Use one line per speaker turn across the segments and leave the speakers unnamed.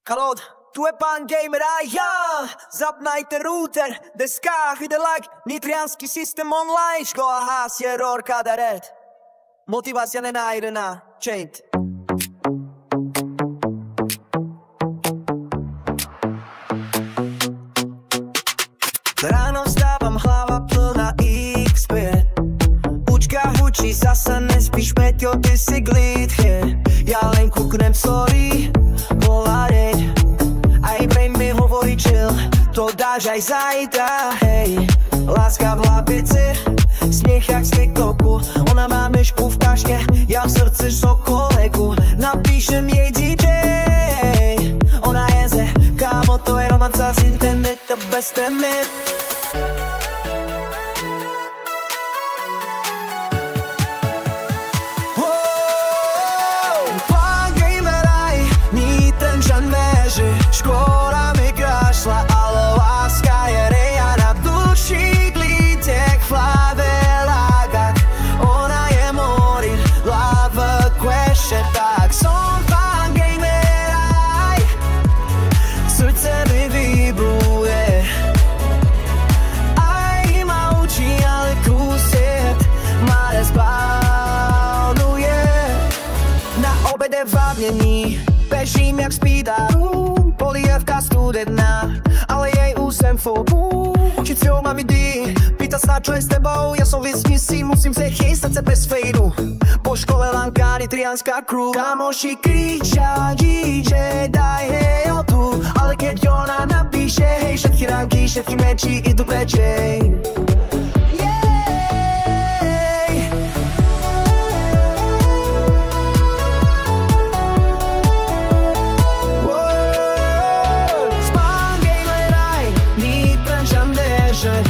Kalot, tu je pán gamer a ja. Zapnajte router, deska ide like nitrianský systém online. Škola hásie ROR kabaret. Motivácia nenájdená, chained. Ráno vstávam, hlava plná XP. Učka hučí, zasa nespíš, Peťo, ty si glid, ja len kúknem, sorry, volá reď. Aj brain mi hovorí chill, to dáš aj zajtra, hej. Láska v hlavice, smiech jak z TikToku. Ona má myšku v taške, ja v srdci so kolegu. Napíšem jej DJ, ona jeze, kámo, to je romanca z interneta bez témy.
Škola mi krašla, ale láska je rejana v duši, klítek v hlave lágak. Ona je morin, love question, tak som pán gamer aj. Srdce mi vibruje, aj ma učí, ale kúsiet ma respawluje. Na obede v Vábnení bežím jak speedaru. Polievka studená, ale jej úsem fóbu. Učiteľ ma vidí, pýta sa, čo je s tebou. Ja som vysni si, musím zech jej srdce bez fejdu. Po škole lanka, nitrianská crew. Kamoši kričia, DJ, daj hej o tu. Ale keď ona napíše, hej, všetky ranky, všetky meči idú prečej.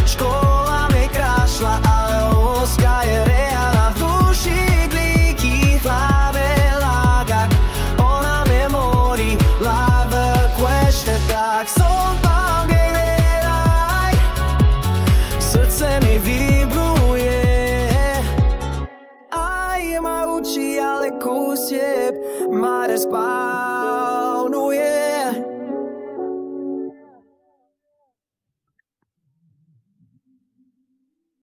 Škola mi krašla, ale láska je reálna v duši, klíky v hlave lágak. Ona mi morí, love question, tak som pán gamer aj. Srdce mi vibruje, aj ma učí, ale kus jeb ma respawluje.